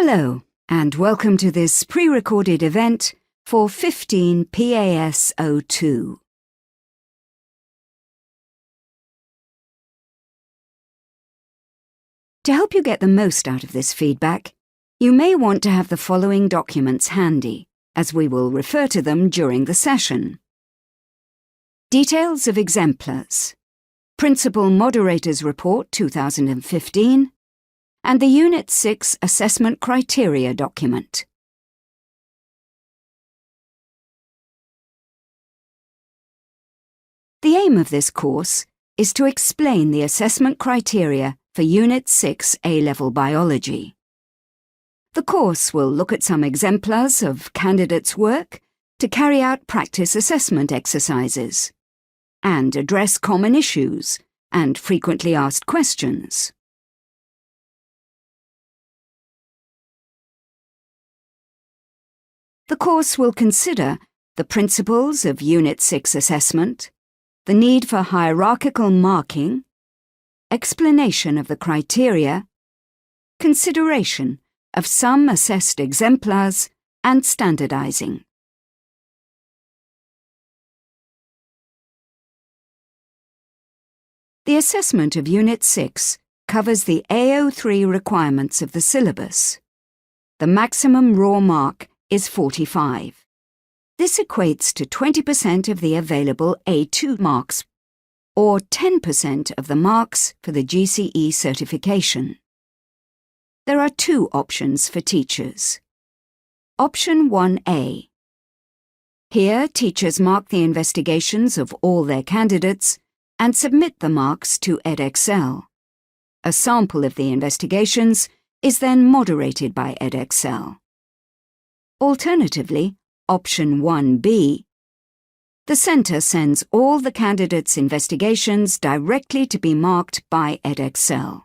Hello, and welcome to this pre-recorded event for 15 PAS02. To help you get the most out of this feedback, you may want to have the following documents handy, as we will refer to them during the session. Details of exemplars, Principal Moderator's Report 2015, and the Unit 6 Assessment Criteria document. The aim of this course is to explain the assessment criteria for Unit 6 A-Level Biology. The course will look at some exemplars of candidates' work to carry out practice assessment exercises and address common issues and frequently asked questions. The course will consider the principles of Unit 6 assessment, the need for hierarchical marking, explanation of the criteria, consideration of some assessed exemplars, and standardizing. The assessment of Unit 6 covers the A03 requirements of the syllabus. The maximum raw mark is 45. This equates to 20% of the available A2 marks, or 10% of the marks for the GCE certification. There are two options for teachers. Option 1A. Here, teachers mark the investigations of all their candidates and submit the marks to Edexcel. A sample of the investigations is then moderated by Edexcel. Alternatively, Option 1B. The Centre sends all the candidates' investigations directly to be marked by Edexcel.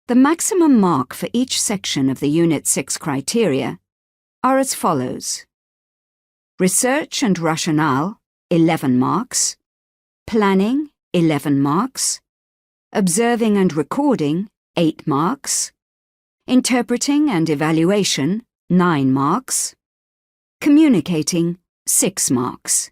The maximum mark for each section of the Unit 6 criteria are as follows. Research and Rationale, 11 marks. Planning, 11 marks. Observing and Recording, 8 marks. Interpreting and Evaluation, 9 marks. Communicating, 6 marks.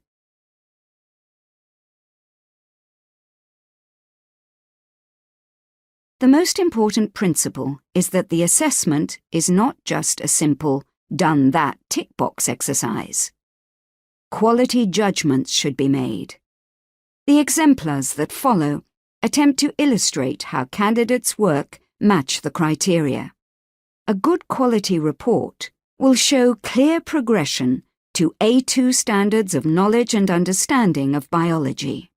The most important principle is that the assessment is not just a simple done that tick box exercise. Quality judgments should be made. The exemplars that follow attempt to illustrate how candidates' work match the criteria. A good quality report will show clear progression to A2 standards of knowledge and understanding of biology.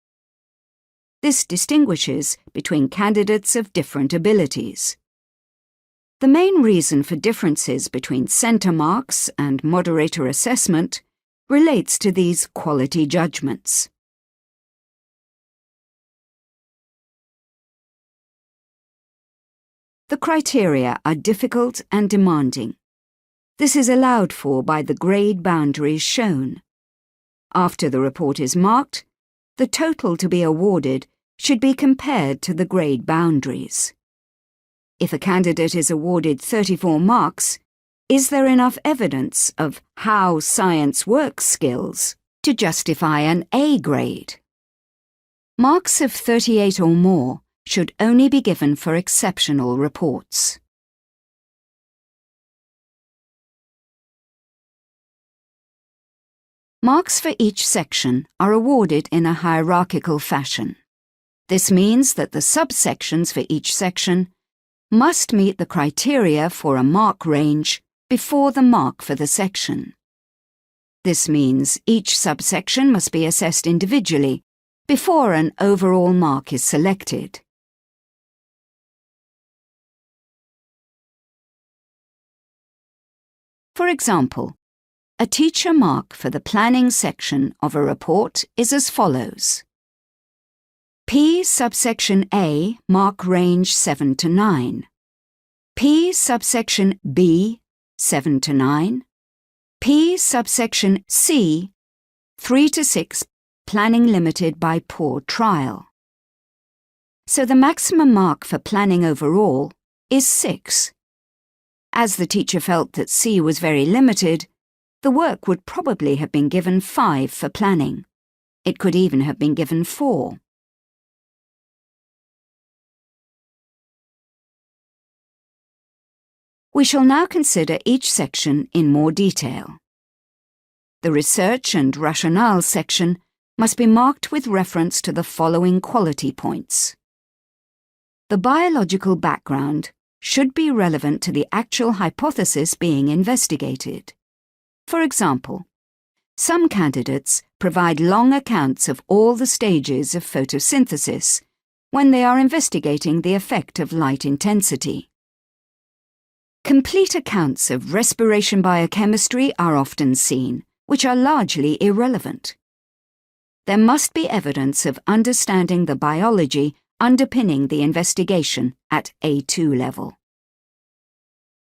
This distinguishes between candidates of different abilities. The main reason for differences between centre marks and moderator assessment relates to these quality judgments. The criteria are difficult and demanding. This is allowed for by the grade boundaries shown. After the report is marked, the total to be awarded should be compared to the grade boundaries. If a candidate is awarded 34 marks, is there enough evidence of how science works skills to justify an A grade? Marks of 38 or more should only be given for exceptional reports. Marks for each section are awarded in a hierarchical fashion. This means that the subsections for each section must meet the criteria for a mark range before the mark for the section. This means each subsection must be assessed individually before an overall mark is selected. For example, a teacher mark for the planning section of a report is as follows. P subsection A mark range 7 to 9. P subsection B 7 to 9. P subsection C 3 to 6 planning limited by poor trial. So the maximum mark for planning overall is 6. As the teacher felt that C was very limited, the work would probably have been given 5 for planning. It could even have been given 4. We shall now consider each section in more detail. The research and rationale section must be marked with reference to the following quality points. The biological background should be relevant to the actual hypothesis being investigated. For example, some candidates provide long accounts of all the stages of photosynthesis when they are investigating the effect of light intensity. Complete accounts of respiration biochemistry are often seen, which are largely irrelevant. There must be evidence of understanding the biology underpinning the investigation at A2 level.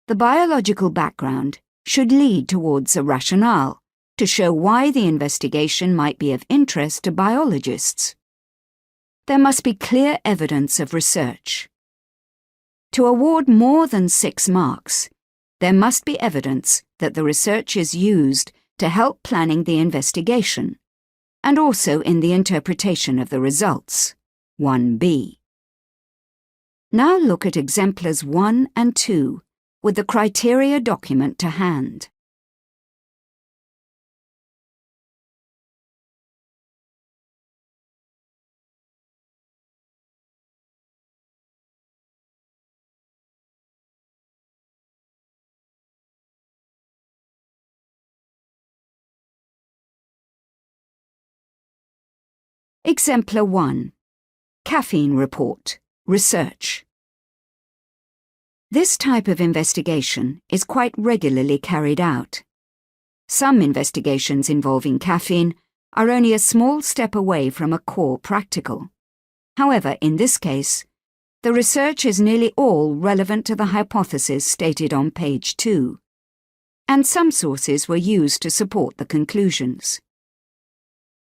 The biological background should lead towards a rationale to show why the investigation might be of interest to biologists. There must be clear evidence of research. To award more than 6 marks, there must be evidence that the research is used to help planning the investigation, and also in the interpretation of the results, 1B. Now look at exemplars 1 and 2 with the criteria document to hand. Exemplar 1. Caffeine Report. Research. This type of investigation is quite regularly carried out. Some investigations involving caffeine are only a small step away from a core practical. However, in this case, the research is nearly all relevant to the hypothesis stated on page 2, and some sources were used to support the conclusions.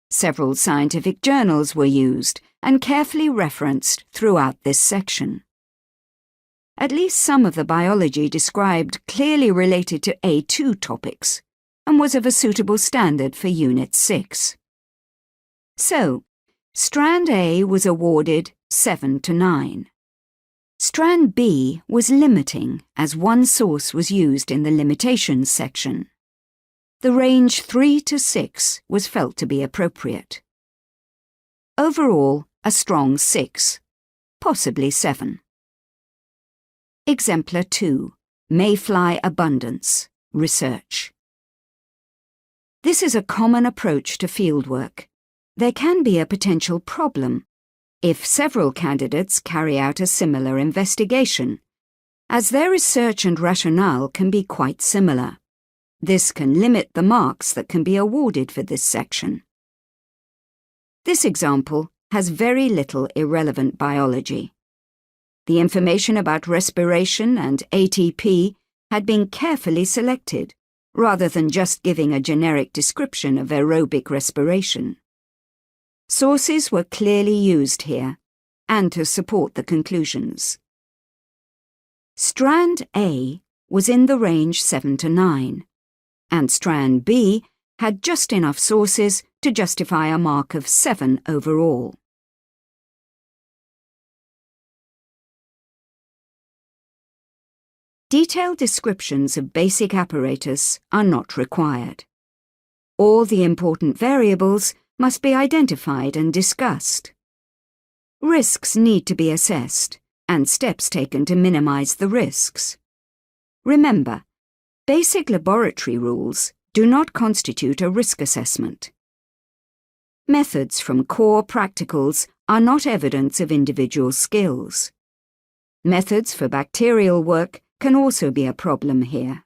Several scientific journals were used and carefully referenced throughout this section. At least some of the biology described clearly related to A2 topics and was of a suitable standard for Unit 6. So, Strand A was awarded 7 to 9. Strand B was limiting as one source was used in the limitations section. The range 3 to 6 was felt to be appropriate. Overall, a strong 6, possibly 7. Exemplar 2. Mayfly Abundance. Research. This is a common approach to fieldwork. There can be a potential problem if several candidates carry out a similar investigation, as their research and rationale can be quite similar. This can limit the marks that can be awarded for this section. This example has very little irrelevant biology. The information about respiration and ATP had been carefully selected, rather than just giving a generic description of aerobic respiration. Sources were clearly used here, and to support the conclusions. Strand A was in the range 7 to 9. And Strand B had just enough sources to justify a mark of 7 overall. Detailed descriptions of basic apparatus are not required. All the important variables must be identified and discussed. Risks need to be assessed, and steps taken to minimize the risks. Remember, basic laboratory rules do not constitute a risk assessment. Methods from core practicals are not evidence of individual skills. Methods for bacterial work can also be a problem here.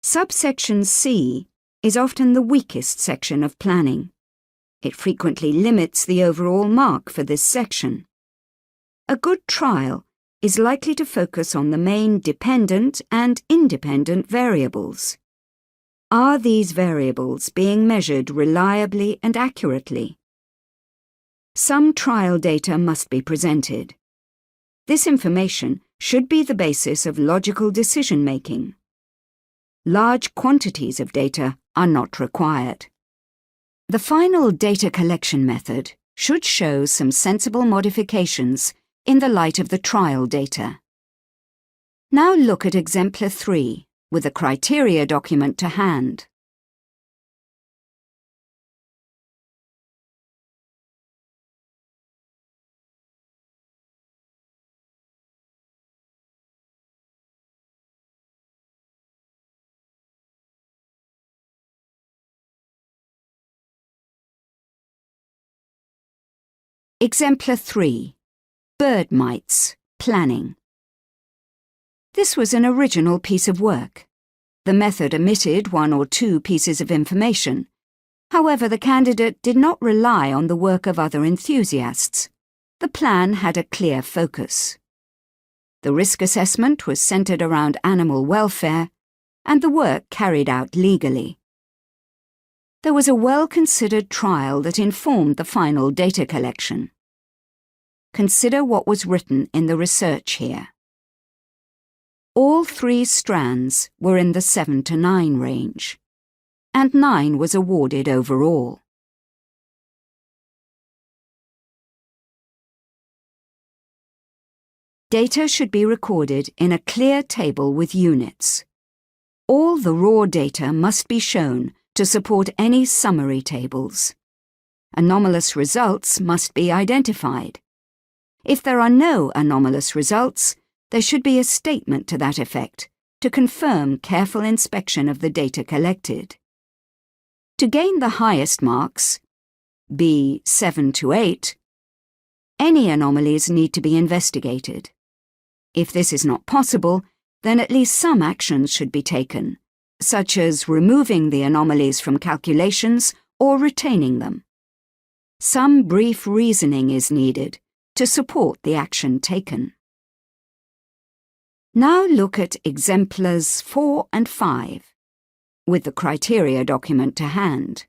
Subsection C is often the weakest section of planning. It frequently limits the overall mark for this section. A good trial is likely to focus on the main dependent and independent variables. Are these variables being measured reliably and accurately? Some trial data must be presented. This information should be the basis of logical decision-making. Large quantities of data are not required. The final data collection method should show some sensible modifications in the light of the trial data. Now look at Exemplar 3 with the criteria document to hand. Exemplar 3. Bird mites, planning. This was an original piece of work. The method omitted one or two pieces of information. However, the candidate did not rely on the work of other enthusiasts. The plan had a clear focus. The risk assessment was centered around animal welfare, and the work carried out legally. There was a well-considered trial that informed the final data collection. Consider what was written in the research here. All 3 strands were in the 7 to 9 range, and 9 was awarded overall. Data should be recorded in a clear table with units. All the raw data must be shown to support any summary tables. Anomalous results must be identified. If there are no anomalous results, there should be a statement to that effect to confirm careful inspection of the data collected. To gain the highest marks, B 7 to 8, any anomalies need to be investigated. If this is not possible, then at least some actions should be taken, such as removing the anomalies from calculations or retaining them. Some brief reasoning is needed to support the action taken. Now look at Exemplars 4 and 5, with the criteria document to hand.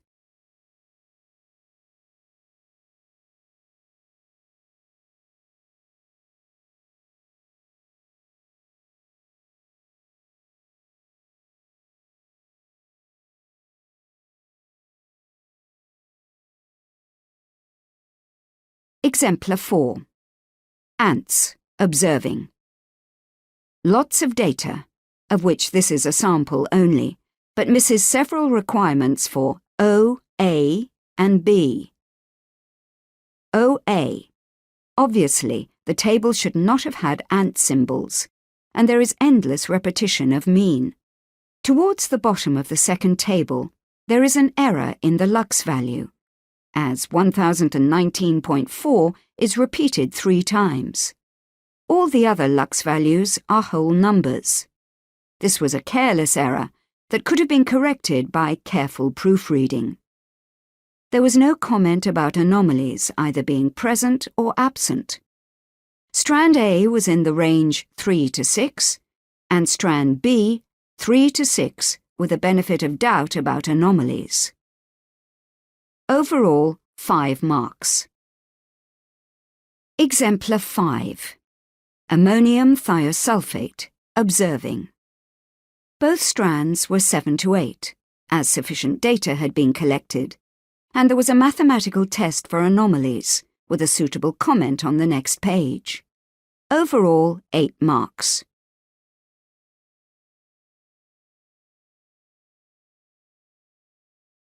Exemplar 4. Ants, observing. Lots of data, of which this is a sample only, but misses several requirements for O, A, and B. OA. Obviously, the table should not have had ant symbols, and there is endless repetition of mean. Towards the bottom of the second table, there is an error in the lux value, as 1019.4 is repeated 3 times. All the other lux values are whole numbers. This was a careless error that could have been corrected by careful proofreading. There was no comment about anomalies either being present or absent. Strand A was in the range 3 to 6, and strand B 3 to 6 with a benefit of doubt about anomalies. Overall, 5 marks. Exemplar 5. Ammonium thiosulfate, observing. Both strands were 7 to 8, as sufficient data had been collected, and there was a mathematical test for anomalies, with a suitable comment on the next page. Overall, 8 marks.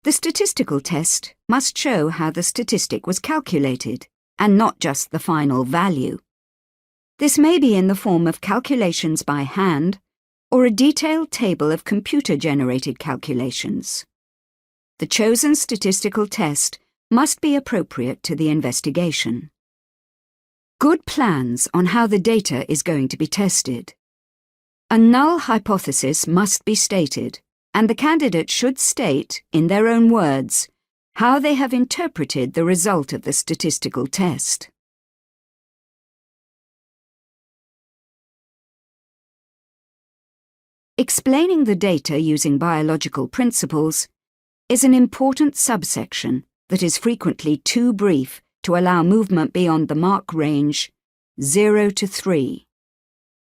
The statistical test must show how the statistic was calculated, and not just the final value. This may be in the form of calculations by hand, or a detailed table of computer-generated calculations. The chosen statistical test must be appropriate to the investigation. Good plans on how the data is going to be tested. A null hypothesis must be stated, and the candidate should state, in their own words, how they have interpreted the result of the statistical test. Explaining the data using biological principles is an important subsection that is frequently too brief to allow movement beyond the mark range 0 to 3.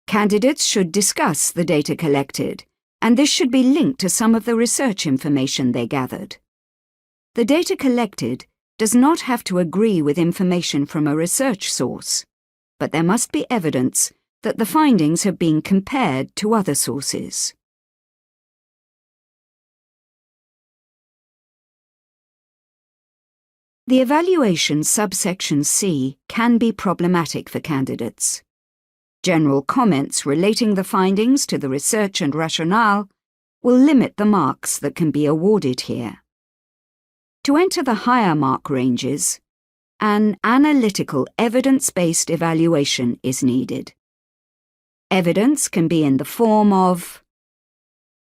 Candidates should discuss the data collected, and this should be linked to some of the research information they gathered. The data collected does not have to agree with information from a research source, but there must be evidence that the findings have been compared to other sources. The evaluation subsection C can be problematic for candidates. General comments relating the findings to the research and rationale will limit the marks that can be awarded here. To enter the higher mark ranges, an analytical evidence-based evaluation is needed. Evidence can be in the form of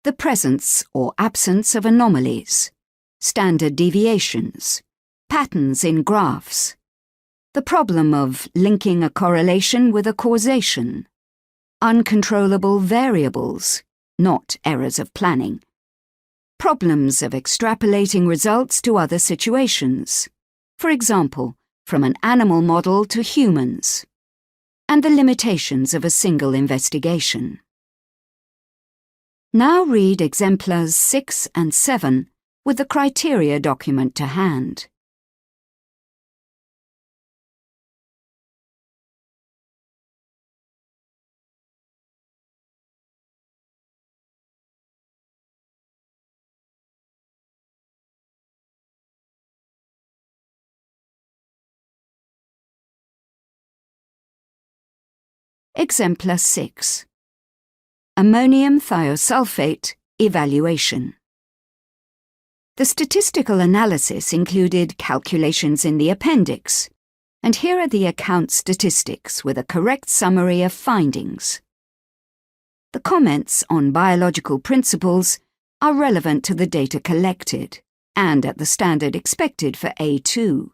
the presence or absence of anomalies, standard deviations, patterns in graphs, the problem of linking a correlation with a causation, uncontrollable variables, not errors of planning, problems of extrapolating results to other situations, for example, from an animal model to humans, and the limitations of a single investigation. Now read exemplars 6 and 7 with the criteria document to hand. Exemplar 6. Ammonium thiosulfate evaluation. The statistical analysis included calculations in the appendix, and here are the account statistics with a correct summary of findings. The comments on biological principles are relevant to the data collected and at the standard expected for A2.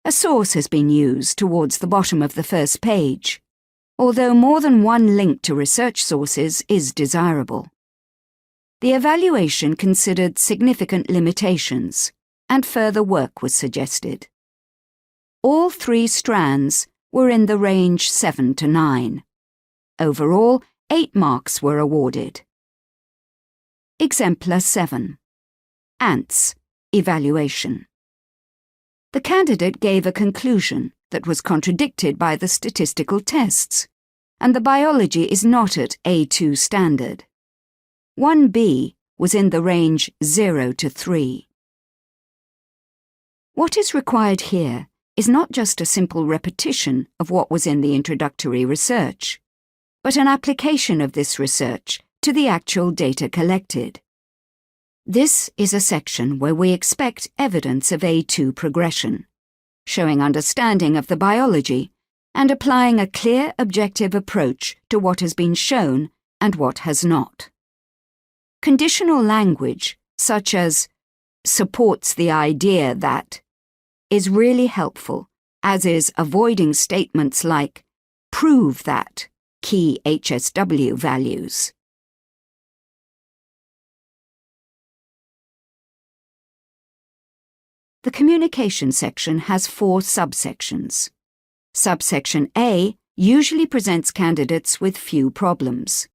A source has been used towards the bottom of the first page, although more than one link to research sources is desirable. The evaluation considered significant limitations, and further work was suggested. All 3 strands were in the range 7 to 9. Overall, 8 marks were awarded. Exemplar 7. Ants evaluation. The candidate gave a conclusion that was contradicted by the statistical tests, and the biology is not at A2 standard. 1B was in the range 0 to 3. What is required here is not just a simple repetition of what was in the introductory research, but an application of this research to the actual data collected. This is a section where we expect evidence of A2 progression, showing understanding of the biology and applying a clear, objective approach to what has been shown and what has not. Conditional language, such as supports the idea that, is really helpful, as is avoiding statements like prove that key HSW values. The communication section has 4 subsections. Subsection A usually presents candidates with few problems.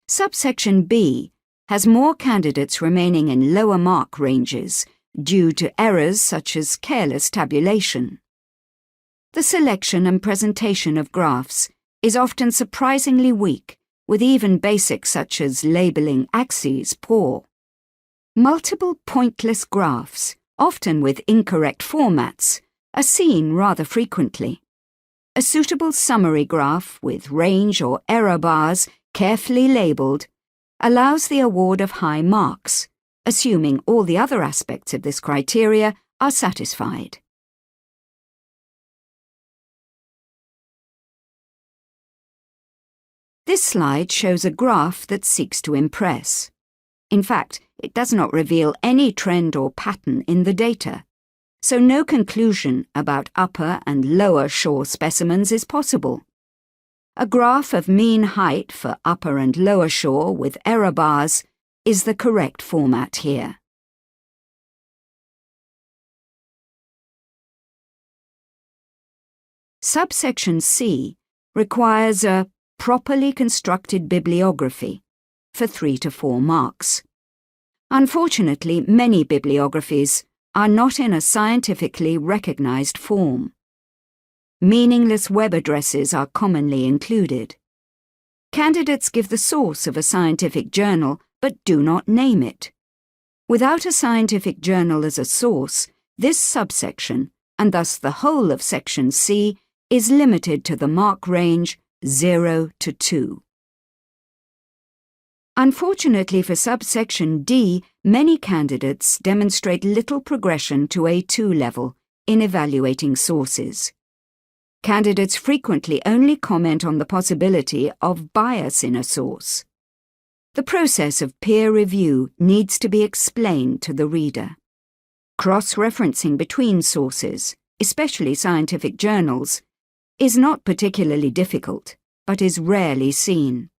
Subsection B has more candidates remaining in lower mark ranges due to errors such as careless tabulation. The selection and presentation of graphs is often surprisingly weak, with even basics such as labeling axes poor. Multiple pointless graphs, often with incorrect formats, are seen rather frequently. A suitable summary graph with range or error bars carefully labelled allows the award of high marks, assuming all the other aspects of this criteria are satisfied. This slide shows a graph that seeks to impress. In fact, it does not reveal any trend or pattern in the data, so no conclusion about upper and lower shore specimens is possible. A graph of mean height for upper and lower shore with error bars is the correct format here. Subsection C requires a properly constructed bibliography for 3 to 4 marks. Unfortunately, many bibliographies are not in a scientifically recognized form. Meaningless web addresses are commonly included. Candidates give the source of a scientific journal but do not name it. Without a scientific journal as a source, this subsection, and thus the whole of Section C, is limited to the mark range 0 to 2. Unfortunately for subsection D, many candidates demonstrate little progression to A2 level in evaluating sources. Candidates frequently only comment on the possibility of bias in a source. The process of peer review needs to be explained to the reader. Cross-referencing between sources, especially scientific journals, is not particularly difficult, but is rarely seen.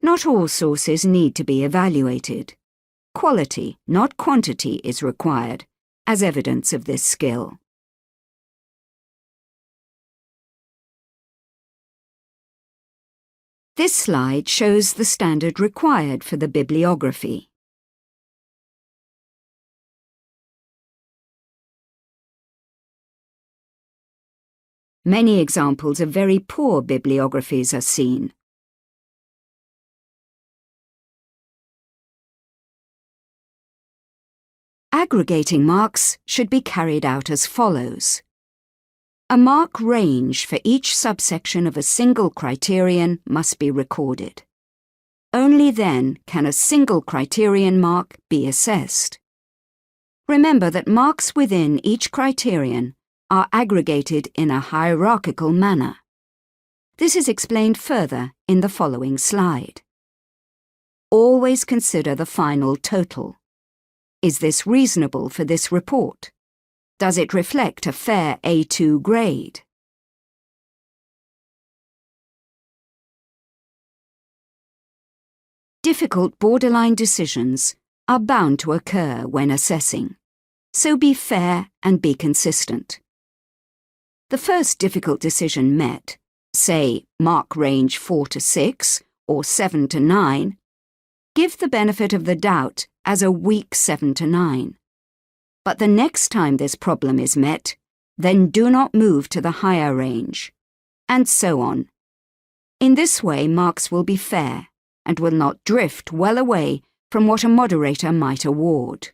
Not all sources need to be evaluated. Quality, not quantity, is required as evidence of this skill. This slide shows the standard required for the bibliography. Many examples of very poor bibliographies are seen. Aggregating marks should be carried out as follows. A mark range for each subsection of a single criterion must be recorded. Only then can a single criterion mark be assessed. Remember that marks within each criterion are aggregated in a hierarchical manner. This is explained further in the following slide. Always consider the final total. Is this reasonable for this report? Does it reflect a fair A2 grade? Difficult borderline decisions are bound to occur when assessing, so be fair and be consistent. The first difficult decision met, say mark range 4 to 6 or 7 to 9, give the benefit of the doubt as a weak 7 to 9. But the next time this problem is met, then do not move to the higher range, and so on. In this way, marks will be fair and will not drift well away from what a moderator might award.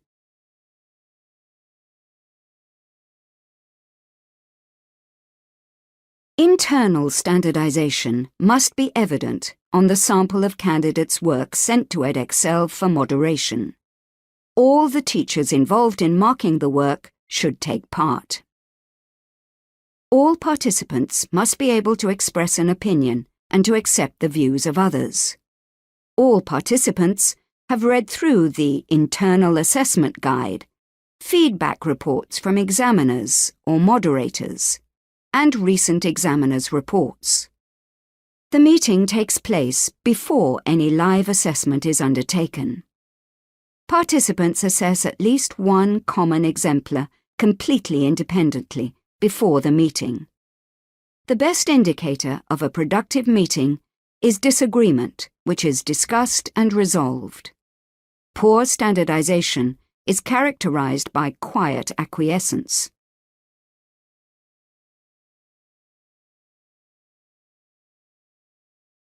Internal standardization must be evident on the sample of candidates' work sent to Edexcel for moderation. All the teachers involved in marking the work should take part. All participants must be able to express an opinion and to accept the views of others. All participants have read through the Internal Assessment Guide, feedback reports from examiners or moderators, and recent examiners' reports. The meeting takes place before any live assessment is undertaken. Participants assess at least one common exemplar completely independently before the meeting. The best indicator of a productive meeting is disagreement, which is discussed and resolved. Poor standardization is characterized by quiet acquiescence.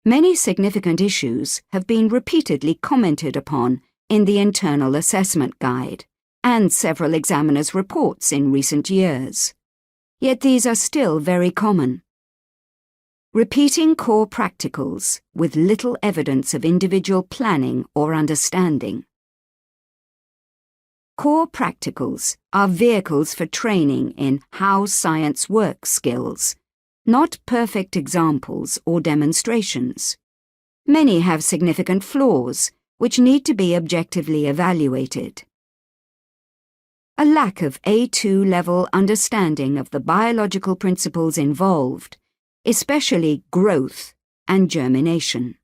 Many significant issues have been repeatedly commented upon in the Internal Assessment Guide and several examiners' reports in recent years. Yet these are still very common. Repeating core practicals with little evidence of individual planning or understanding. Core practicals are vehicles for training in how science works skills, not perfect examples or demonstrations. Many have significant flaws which need to be objectively evaluated. A lack of A2 level understanding of the biological principles involved, especially growth, and germination.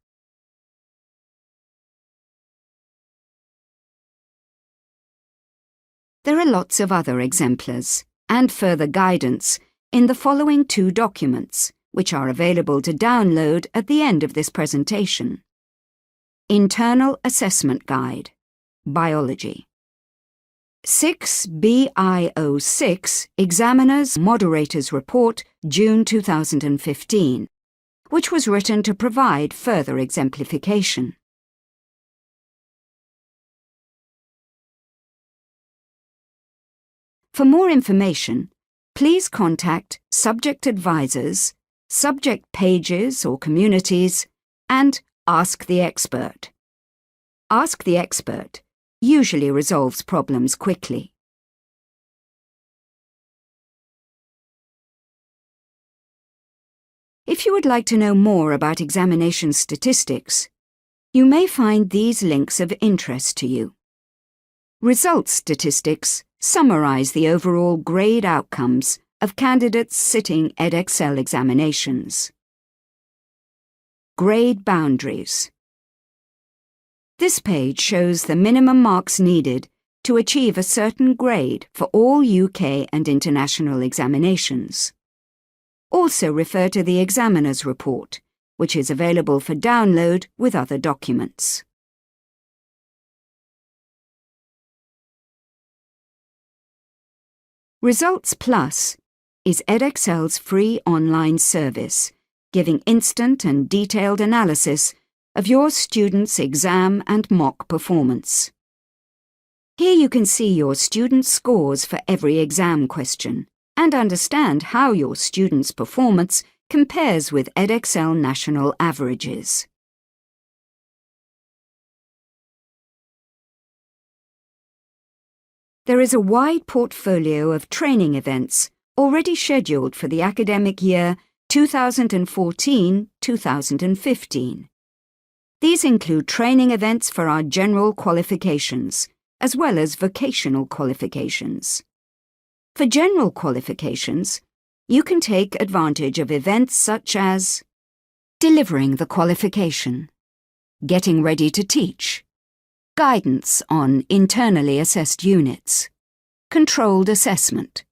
There are lots of other exemplars and further guidance in the following 2 documents, which are available to download at the end of this presentation. Internal Assessment Guide, Biology. 6 BIO6 Examiner's Moderator's Report, June 2015, which was written to provide further exemplification. For more information, please contact subject advisors, subject pages or communities, and Ask the Expert. Ask the Expert usually resolves problems quickly. If you would like to know more about examination statistics, you may find these links of interest to you. Results statistics summarize the overall grade outcomes of candidates sitting Edexcel examinations. Grade boundaries. This page shows the minimum marks needed to achieve a certain grade for all UK and international examinations. Also refer to the examiner's report, which is available for download with other documents. Results Plus is Edexcel's free online service, giving instant and detailed analysis of your students' exam and mock performance. Here you can see your students' scores for every exam question and understand how your students' performance compares with Edexcel national averages. There is a wide portfolio of training events already scheduled for the academic year 2014-2015. These include training events for our general qualifications, as well as vocational qualifications. For general qualifications, you can take advantage of events such as delivering the qualification, getting ready to teach, guidance on internally assessed units, controlled assessment,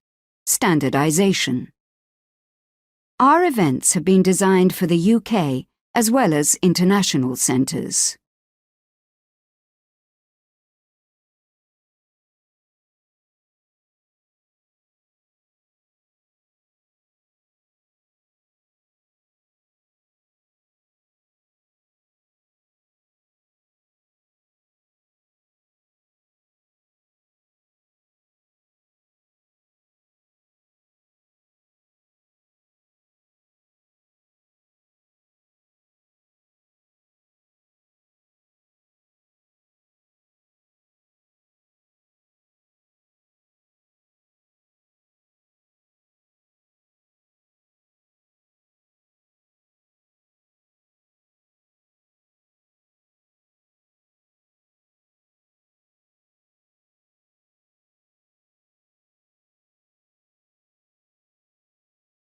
standardization. Our events have been designed for the UK as well as international centres.